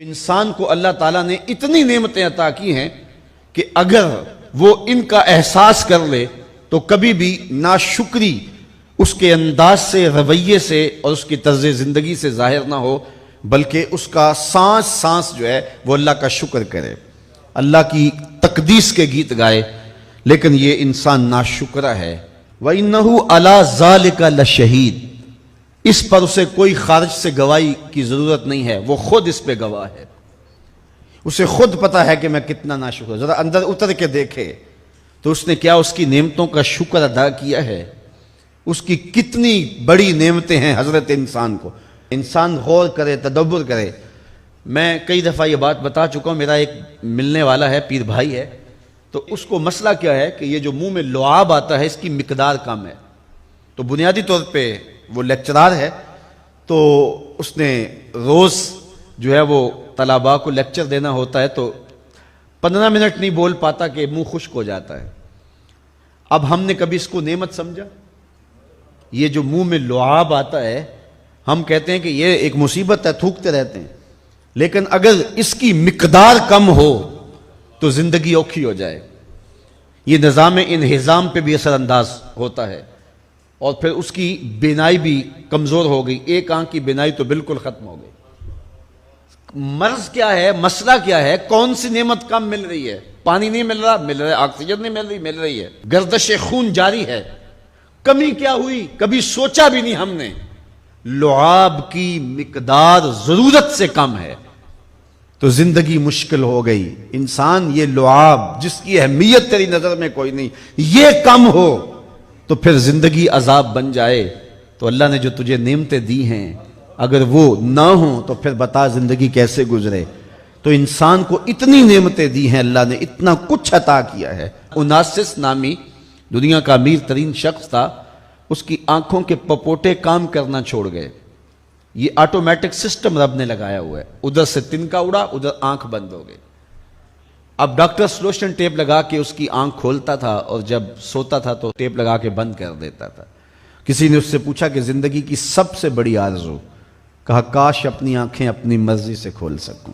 انسان کو اللہ تعالیٰ نے اتنی نعمتیں عطا کی ہیں کہ اگر وہ ان کا احساس کر لے تو کبھی بھی ناشکری اس کے انداز سے، رویے سے اور اس کی طرز زندگی سے ظاہر نہ ہو، بلکہ اس کا سانس سانس جو ہے وہ اللہ کا شکر کرے، اللہ کی تقدیس کے گیت گائے۔ لیکن یہ انسان ناشکرہ ہے۔ وَإِنَّهُ عَلَى ذَلِكَ لَشَهِيدٌ، اس پر اسے کوئی خارج سے گواہی کی ضرورت نہیں ہے، وہ خود اس پہ گواہ ہے۔ اسے خود پتا ہے کہ میں کتنا ناشکر ہوں۔ ذرا اندر اتر کے دیکھے تو اس نے کیا اس کی نعمتوں کا شکر ادا کیا ہے؟ اس کی کتنی بڑی نعمتیں ہیں حضرت انسان کو۔ انسان غور کرے، تدبر کرے۔ میں کئی دفعہ یہ بات بتا چکا ہوں، میرا ایک ملنے والا ہے، پیر بھائی ہے، تو اس کو مسئلہ کیا ہے کہ یہ جو منہ میں لعاب آتا ہے اس کی مقدار کم ہے۔ تو بنیادی طور پہ وہ لیکچرار ہے، تو اس نے روز جو ہے وہ طلباء کو لیکچر دینا ہوتا ہے، تو 15 منٹ نہیں بول پاتا کہ منہ خشک ہو جاتا ہے۔ اب ہم نے کبھی اس کو نعمت سمجھا؟ یہ جو منہ میں لعاب آتا ہے، ہم کہتے ہیں کہ یہ ایک مصیبت ہے، تھوکتے رہتے ہیں، لیکن اگر اس کی مقدار کم ہو تو زندگی اوکھی ہو جائے۔ یہ نظام انہضام پہ بھی اثر انداز ہوتا ہے، اور پھر اس کی بینائی بھی کمزور ہو گئی، ایک آنکھ کی بینائی تو بالکل ختم ہو گئی۔ مرض کیا ہے، مسئلہ کیا ہے؟ کون سی نعمت کم مل رہی ہے؟ پانی نہیں مل رہا، مل رہا ہے۔ آکسیجن نہیں مل رہی، مل رہی ہے۔ گردش خون جاری ہے۔ کمی کیا ہوئی؟ کبھی سوچا بھی نہیں ہم نے۔ لعاب کی مقدار ضرورت سے کم ہے تو زندگی مشکل ہو گئی۔ انسان یہ لعاب جس کی اہمیت تیری نظر میں کوئی نہیں، یہ کم ہو تو پھر زندگی عذاب بن جائے۔ تو اللہ نے جو تجھے نعمتیں دی ہیں اگر وہ نہ ہوں تو پھر بتا زندگی کیسے گزرے۔ تو انسان کو اتنی نعمتیں دی ہیں اللہ نے، اتنا کچھ عطا کیا ہے۔ اوناسس نامی دنیا کا امیر ترین شخص تھا، اس کی آنکھوں کے پپوٹے کام کرنا چھوڑ گئے۔ یہ آٹومیٹک سسٹم رب نے لگایا ہوا ہے، ادھر سے تنکا اڑا، ادھر آنکھ بند ہو گئی۔ اب ڈاکٹر سلوشن ٹیپ لگا کے اس کی آنکھ کھولتا تھا، اور جب سوتا تھا تو ٹیپ لگا کے بند کر دیتا تھا۔ کسی نے اس سے پوچھا کہ زندگی کی سب سے بڑی آرزو؟ کہا کاش اپنی آنکھیں اپنی مرضی سے کھول سکوں۔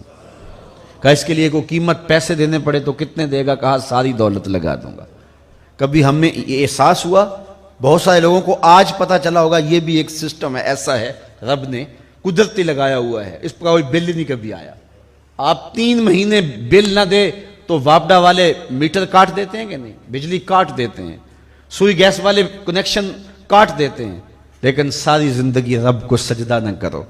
کہا اس کے لیے کوئی قیمت پیسے دینے پڑے تو کتنے دے گا؟ کہا ساری دولت لگا دوں گا۔ کبھی ہمیں یہ احساس ہوا؟ بہت سارے لوگوں کو آج پتا چلا ہوگا یہ بھی ایک سسٹم ہے، ایسا ہے، رب نے قدرتی لگایا ہوا ہے، اس پر کوئی بل نہیں کبھی آیا۔ آپ 3 مہینے بل نہ دے تو واپڈا والے میٹر کاٹ دیتے ہیں کہ نہیں؟ بجلی کاٹ دیتے ہیں، سوئی گیس والے کنیکشن کاٹ دیتے ہیں، لیکن ساری زندگی رب کو سجدہ نہ کرو۔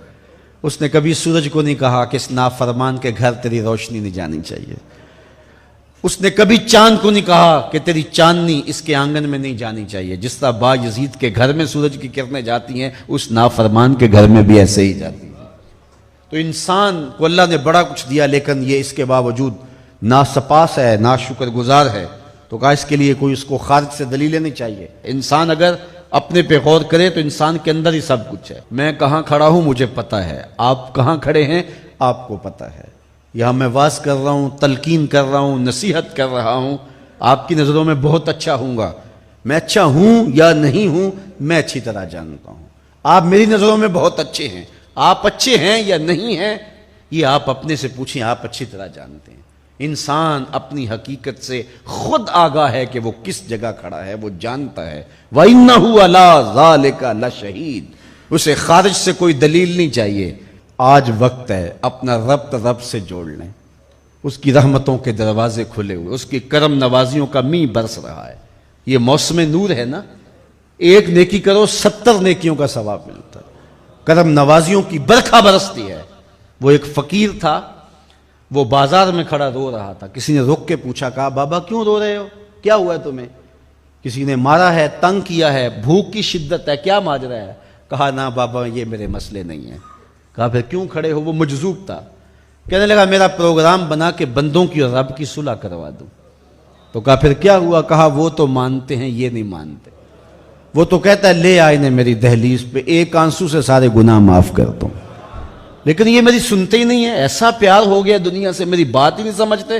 اس نے کبھی سورج کو نہیں کہا کہ اس نافرمان کے گھر تیری روشنی نہیں جانی چاہیے۔ اس نے کبھی چاند کو نہیں کہا کہ تیری چاندنی اس کے آنگن میں نہیں جانی چاہیے۔ جس طرح با یزید کے گھر میں سورج کی کرنیں جاتی ہیں، اس نافرمان کے گھر میں بھی ایسے ہی جاتی ہیں۔ تو انسان کو اللہ نے بڑا کچھ دیا، لیکن یہ اس کے باوجود ناسپاس ہے، ناشکر گزار ہے۔ تو کہا اس کے لیے کوئی اس کو خارج سے دلیلیں نہیں چاہیے۔ انسان اگر اپنے پہ غور کرے تو انسان کے اندر ہی سب کچھ ہے۔ میں کہاں کھڑا ہوں مجھے پتا ہے، آپ کہاں کھڑے ہیں آپ کو پتا ہے۔ یہاں میں واعظ کر رہا ہوں، تلقین کر رہا ہوں، نصیحت کر رہا ہوں، آپ کی نظروں میں بہت اچھا ہوں گا۔ میں اچھا ہوں یا نہیں ہوں میں اچھی طرح جانتا ہوں۔ آپ میری نظروں میں بہت اچھے ہیں، آپ اچھے ہیں یا نہیں ہیں یہ آپ اپنے سے پوچھیں، آپ اچھی طرح جانتے ہیں۔ انسان اپنی حقیقت سے خود آگاہ ہے کہ وہ کس جگہ کھڑا ہے، وہ جانتا ہے۔ وَإِنَّهُ عَلَى ذَلِكَ لَشَهِيدٌ، اسے خارج سے کوئی دلیل نہیں چاہیے۔ آج وقت ہے اپنا رب سے جوڑ لیں۔ اس کی رحمتوں کے دروازے کھلے ہوئے، اس کی کرم نوازیوں کا می برس رہا ہے۔ یہ موسم نور ہے نا، ایک نیکی کرو 70 نیکیوں کا ثواب ملتا ہے۔ کرم نوازیوں کی برکھا برستی ہے۔ وہ ایک فقیر تھا، وہ بازار میں کھڑا رو رہا تھا۔ کسی نے رک کے پوچھا، کہا بابا کیوں رو رہے ہو، کیا ہوا ہے تمہیں؟ کسی نے مارا ہے، تنگ کیا ہے، بھوک کی شدت ہے، کیا ماجرا ہے؟ کہا نہ بابا یہ میرے مسئلے نہیں ہیں۔ کہا پھر کیوں کھڑے ہو؟ وہ مجذوب تھا، کہنے لگا میرا پروگرام بنا کہ بندوں کی اور رب کی صلح کروا دوں۔ تو کہا پھر کیا ہوا؟ کہا وہ تو مانتے ہیں یہ نہیں مانتے۔ وہ تو کہتا ہے لے آئے نے میری دہلیز پہ، ایک آنسو سے سارے گناہ معاف کر دوں، لیکن یہ میری سنتے ہی نہیں ہے۔ ایسا پیار ہو گیا دنیا سے، میری بات ہی نہیں سمجھتے۔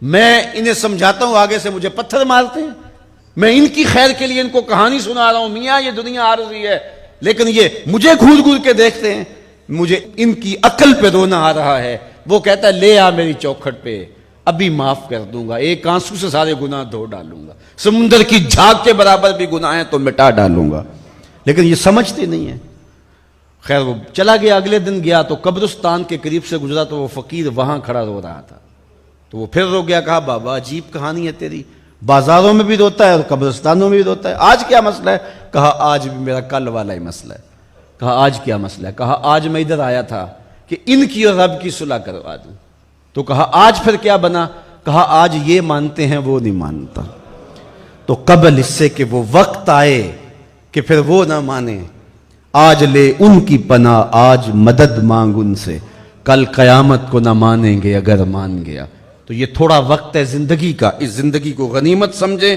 میں انہیں سمجھاتا ہوں، آگے سے مجھے پتھر مارتے ہیں۔ میں ان کی خیر کے لیے ان کو کہانی سنا رہا ہوں، میاں یہ دنیا عارضی ہے، لیکن یہ مجھے گھور گھور کے دیکھتے ہیں۔ مجھے ان کی عقل پہ رونا آ رہا ہے وہ کہتا ہے لے آ میری چوکھٹ پہ، ابھی معاف کر دوں گا، ایک آنسو سے سارے گناہ دھو ڈالوں گا، سمندر کی جھاگ کے برابر بھی گناہ ہیں تو مٹا ڈالوں گا. لیکن یہ سمجھتے نہیں ہیں. خیر وہ چلا گیا. اگلے دن گیا تو قبرستان کے قریب سے گزرا تو وہ فقیر وہاں کھڑا رو رہا تھا. تو وہ پھر رو گیا. کہا بابا عجیب کہانی ہے تیری، بازاروں میں بھی روتا ہے اور قبرستانوں میں بھی روتا ہے، آج کیا مسئلہ ہے؟ کہا آج بھی میرا کل والا ہی مسئلہ ہے. کہا آج کیا مسئلہ ہے؟ کہا آج میں ادھر آیا تھا کہ ان کی اور رب کی صلح کروا دوں. تو کہا آج پھر کیا بنا؟ کہا آج یہ مانتے ہیں وہ نہیں مانتا. تو قبل اس سے کہ وہ وقت آئے کہ پھر وہ نہ مانے، آج لے ان کی پناہ، آج مدد مانگ ان سے، کل قیامت کو نہ مانیں گے اگر مان گیا. تو یہ تھوڑا وقت ہے زندگی کا، اس زندگی کو غنیمت سمجھیں.